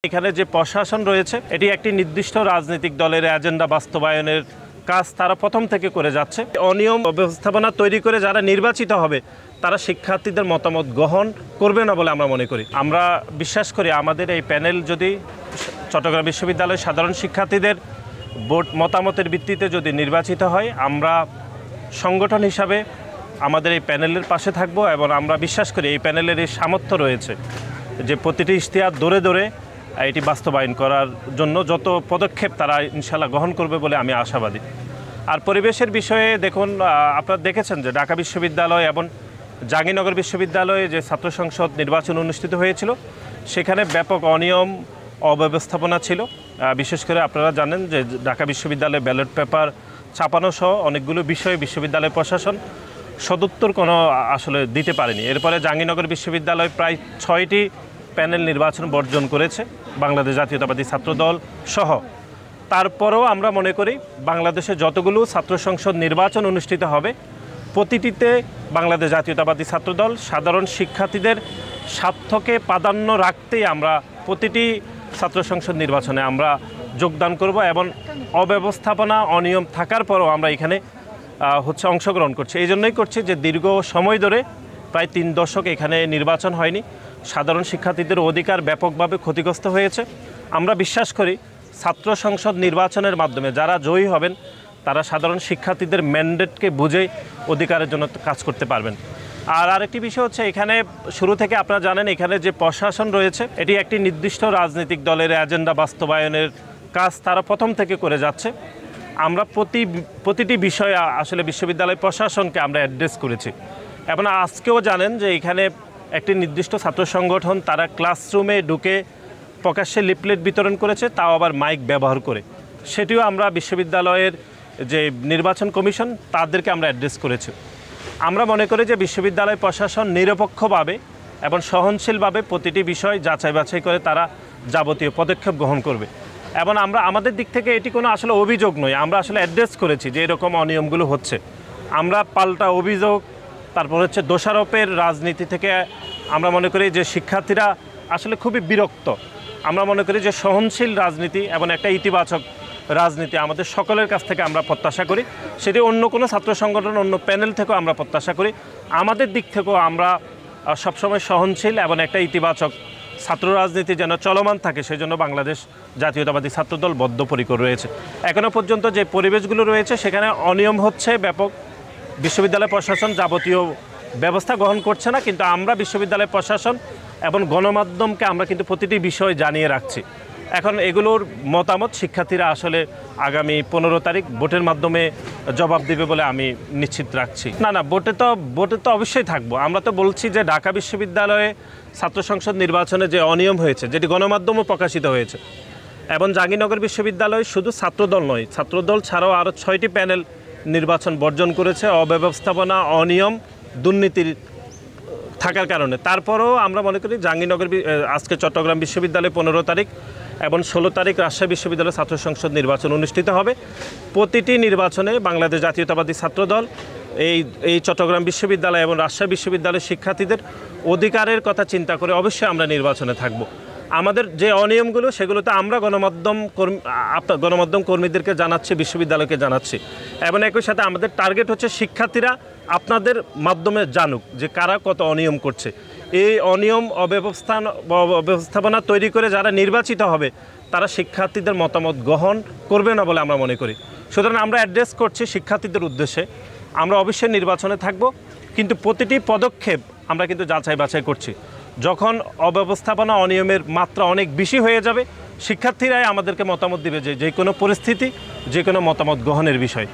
এখানে যে প্রশাসন রয়েছে এটি একটি নির্দিষ্ট রাজনৈতিক দলের এজেন্ডা বাস্তবায়নের কাজ তারা প্রথম থেকে করে যাচ্ছে। অনিয়ম ব্যবস্থাপনা তৈরি করে যারা নির্বাচিত হবে তারা শিক্ষার্থীদের মতামত গ্রহণ করবে না বলে আমরা মনে করি। আমরা বিশ্বাস করি আমাদের এই প্যানেল যদি চট্টগ্রাম বিশ্ববিদ্যালয়ের সাধারণ শিক্ষার্থীদের ভোট মতামতের ভিত্তিতে যদি নির্বাচিত হয়, আমরা সংগঠন হিসাবে আমাদের এই প্যানেলের পাশে থাকব এবং আমরা বিশ্বাস করি এই প্যানেলের এই সামর্থ্য রয়েছে যে প্রতিটি ইশতেহার দৌড়ে দৌড়ে এটি বাস্তবায়ন করার জন্য যত পদক্ষেপ তারা ইনশাআল্লাহ গ্রহণ করবে বলে আমি আশাবাদী। আর পরিবেশের বিষয়ে দেখুন, আপনারা দেখেছেন যে ঢাকা বিশ্ববিদ্যালয় এবং জাহাঙ্গীরনগর বিশ্ববিদ্যালয়ে যে ছাত্র সংসদ নির্বাচন অনুষ্ঠিত হয়েছিল সেখানে ব্যাপক অনিয়ম অব্যবস্থাপনা ছিল। বিশেষ করে আপনারা জানেন যে ঢাকা বিশ্ববিদ্যালয়ে ব্যালট পেপার ছাপানো সহ অনেকগুলো বিষয়ে বিশ্ববিদ্যালয় প্রশাসন সদুত্তর কোনো আসলে দিতে পারেনি। এরপরে জাহাঙ্গীরনগর বিশ্ববিদ্যালয় প্রায় 6টি প্যানেল নির্বাচন বর্জন করেছে বাংলাদেশ জাতীয়তাবাদী ছাত্রদল সহ। তারপরেও আমরা মনে করি বাংলাদেশে যতগুলো ছাত্র সংসদ নির্বাচন অনুষ্ঠিত হবে প্রতিটিতে বাংলাদেশ জাতীয়তাবাদী ছাত্রদল সাধারণ শিক্ষার্থীদের স্বার্থকে প্রাধান্য রাখতেই আমরা প্রতিটি ছাত্র সংসদ নির্বাচনে আমরা যোগদান করব এবং অব্যবস্থাপনা অনিয়ম থাকার পরও আমরা এখানে অংশগ্রহণ করছি। এই জন্যই করছি যে দীর্ঘ সময় ধরে প্রায় 3 দশক এখানে নির্বাচন হয়নি, সাধারণ শিক্ষার্থীদের অধিকার ব্যাপকভাবে ক্ষতিগ্রস্ত হয়েছে। আমরা বিশ্বাস করি ছাত্র সংসদ নির্বাচনের মাধ্যমে যারা জয়ী হবেন তারা সাধারণ শিক্ষার্থীদের ম্যান্ডেটকে বুঝে অধিকারের জন্য কাজ করতে পারবেন। আর আরেকটি বিষয় হচ্ছে, এখানে শুরু থেকে আপনারা জানেন এখানে যে প্রশাসন রয়েছে এটি একটি নির্দিষ্ট রাজনৈতিক দলের এজেন্ডা বাস্তবায়নের কাজ তারা প্রথম থেকে করে যাচ্ছে। আমরা প্রতিটি বিষয়ে আসলে বিশ্ববিদ্যালয় প্রশাসনকে আমরা অ্যাড্রেস করেছি এবং আজকেও জানেন যে এখানে একটি নির্দিষ্ট ছাত্র সংগঠন তারা ক্লাসরুমে ঢুকে প্রকাশ্যে লিফলেট বিতরণ করেছে, তাও আবার মাইক ব্যবহার করে। সেটিও আমরা বিশ্ববিদ্যালয়ের যে নির্বাচন কমিশন তাদেরকে আমরা অ্যাড্রেস করেছি। আমরা মনে করি যে বিশ্ববিদ্যালয় প্রশাসন নিরপেক্ষভাবে এবং সহনশীলভাবে প্রতিটি বিষয় যাচাই বাছাই করে তারা যাবতীয় পদক্ষেপ গ্রহণ করবে এবং আমরা আমাদের দিক থেকে এটি কোনো আসলে অভিযোগ নয়, আমরা আসলে অ্যাড্রেস করেছি যে এরকম অনিয়মগুলো হচ্ছে। আমরা পাল্টা অভিযোগ, তারপর হচ্ছে দোষারোপের রাজনীতি থেকে আমরা মনে করি যে শিক্ষার্থীরা আসলে খুবই বিরক্ত। আমরা মনে করি যে সহনশীল রাজনীতি এবং একটা ইতিবাচক রাজনীতি আমাদের সকলের কাছ থেকে আমরা প্রত্যাশা করি, সেটি অন্য কোনো ছাত্র সংগঠন অন্য প্যানেল থেকেও আমরা প্রত্যাশা করি। আমাদের দিক থেকেও আমরা সবসময় সহনশীল এবং একটা ইতিবাচক ছাত্র রাজনীতি যেন চলমান থাকে সেজন্য বাংলাদেশ জাতীয়তাবাদী ছাত্রদল বদ্ধপরিকর রয়েছে। এখনও পর্যন্ত যে পরিবেশগুলো রয়েছে সেখানে অনিয়ম হচ্ছে ব্যাপক, বিশ্ববিদ্যালয় প্রশাসন যাবতীয় ব্যবস্থা গ্রহণ করছে না, কিন্তু আমরা বিশ্ববিদ্যালয় প্রশাসন এবং গণমাধ্যমকে আমরা কিন্তু প্রতিটি বিষয় জানিয়ে রাখছি। এখন এগুলোর মতামত শিক্ষার্থীরা আসলে আগামী 15 তারিখ ভোটের মাধ্যমে জবাব দেবে বলে আমি নিশ্চিত রাখছি। না, ভোটে তো অবশ্যই থাকবো। আমরা তো বলছি যে ঢাকা বিশ্ববিদ্যালয়ে ছাত্র সংসদ নির্বাচনে যে অনিয়ম হয়েছে যেটি গণমাধ্যমে প্রকাশিত হয়েছে এবং জাহাঙ্গীরনগর বিশ্ববিদ্যালয় শুধু ছাত্রদল নয়, ছাত্রদল ছাড়াও আরও 6টি প্যানেল নির্বাচন বর্জন করেছে অব্যবস্থাপনা অনিয়ম দুর্নীতির থাকার কারণে। তারপরেও আমরা মনে করি জাহাঙ্গীরনগর আজকে চট্টগ্রাম বিশ্ববিদ্যালয়ে 15 তারিখ এবং 16 তারিখ রাজশাহী বিশ্ববিদ্যালয়ে ছাত্র সংসদ নির্বাচন অনুষ্ঠিত হবে। প্রতিটি নির্বাচনে বাংলাদেশ জাতীয়তাবাদী ছাত্রদল এই চট্টগ্রাম বিশ্ববিদ্যালয় এবং রাজশাহী বিশ্ববিদ্যালয়ের শিক্ষার্থীদের অধিকারের কথা চিন্তা করে অবশ্যই আমরা নির্বাচনে থাকব। আমাদের যে অনিয়মগুলো সেগুলোতে আমরা গণমাধ্যম কর্মীদেরকে জানাচ্ছি, বিশ্ববিদ্যালয়কে জানাচ্ছি এবং একই সাথে আমাদের টার্গেট হচ্ছে শিক্ষার্থীরা আপনাদের মাধ্যমে জানুক যে কারা কত অনিয়ম করছে। এই অনিয়ম অব্যবস্থাপনা তৈরি করে যারা নির্বাচিত হবে তারা শিক্ষার্থীদের মতামত গ্রহণ করবে না বলে আমরা মনে করি। সুতরাং আমরা অ্যাড্রেস করছি শিক্ষার্থীদের উদ্দেশ্যে, আমরা অবশ্যই নির্বাচনে থাকব, কিন্তু প্রতিটি পদক্ষেপ আমরা কিন্তু যাচাই বাছাই করছি। যখন অব্যবস্থাপনা অনিয়মের মাত্রা অনেক বেশি হয়ে যাবে শিক্ষার্থীরাই আমাদেরকে মতামত দিবে যে কোনো পরিস্থিতি যে কোনো মতামত গ্রহণের বিষয়।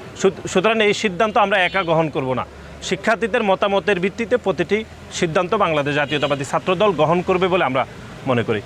সুতরাং এই সিদ্ধান্ত আমরা একা গ্রহণ করব না, শিক্ষার্থীদের মতামতের ভিত্তিতে প্রতিটি সিদ্ধান্ত বাংলাদেশ জাতীয়তাবাদী ছাত্রদল গ্রহণ করবে বলে আমরা মনে করি।